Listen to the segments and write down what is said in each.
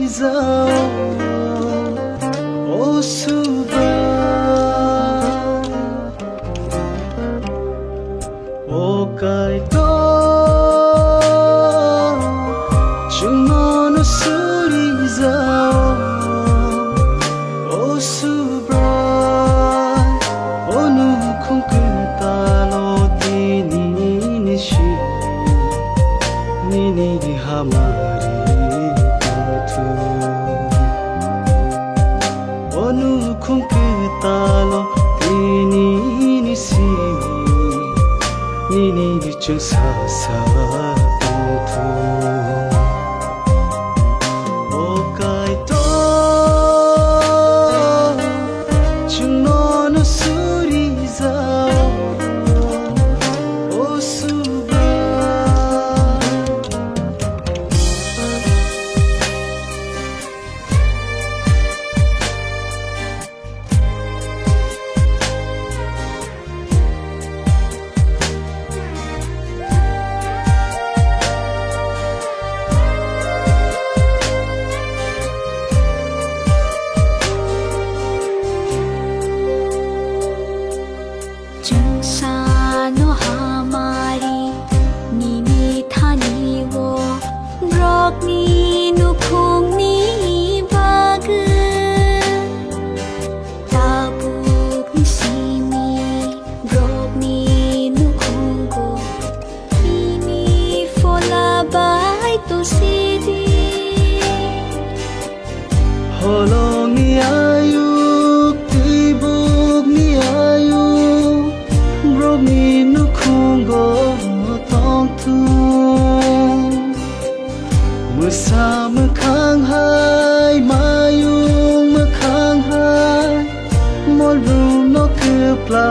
zao o suba o kai to chung non suri zao o suba o nu khung ku ta lo ti ni shi ni hamari tu onu khung ku ta lo ti ni si ni chung sa tu o kai to chung non suri zao o suba Jungsano hamari nini thani wo brok ni nu khung ni bag tabuk ni simi brok ni nu khung go nini fola bai to sidi holong ni ayuk tibuk ni ayuk brok ni nu khung go tong tu musa mu khang hai mayung mu khang hai mol rum no ke pla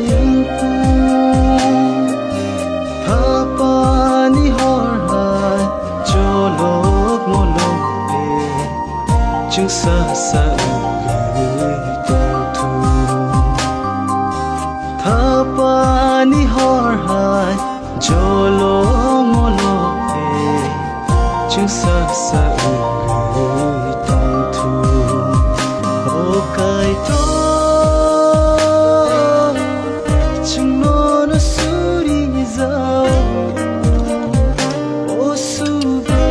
yung tu papa ni hor hai cholok molok pe chung sa gửi tong tu thapa ni hor hai cholok molok pe chung sa gửi tong tu o kai to chung non suri zao o suba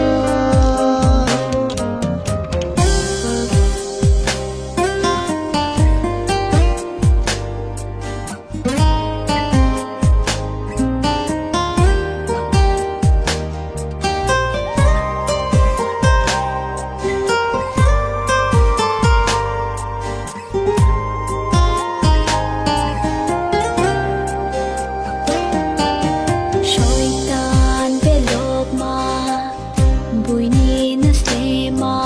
Shaitan belok ma buini nasle ma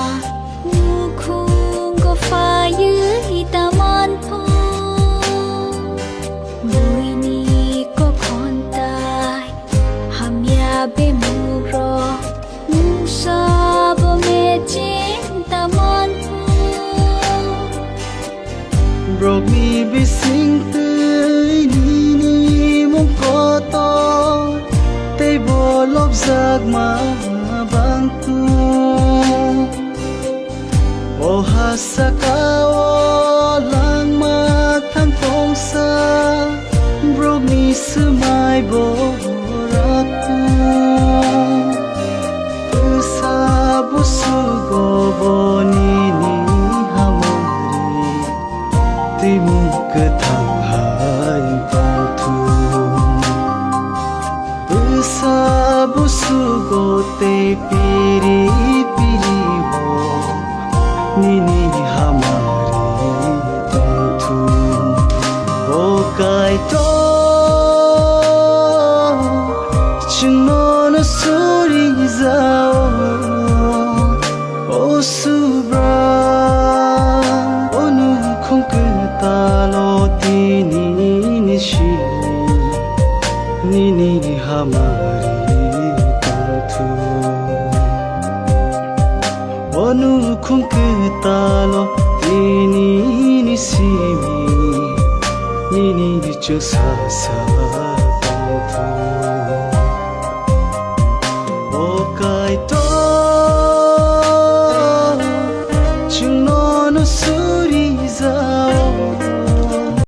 nu khung go fayu itaman pho buini ko khontai hamya be muro musa bo me chen taman pho brok mi bi sing tươi ni mong có to tay bo lop giặc mà bang tu o hasaka o lang ma tham phong sa brok mi su mai bo rak tu sa bu su go bo ni hamari ti mu ke thang hai tong tu sa bu su go te piri wo ni hamari tong tu o kai to chung non suri zao o subra o nu khung ku ta lo ti ni shi ni hamari tong tu o nu khung ku ta lo ti ni si mi ni chung sa tong tu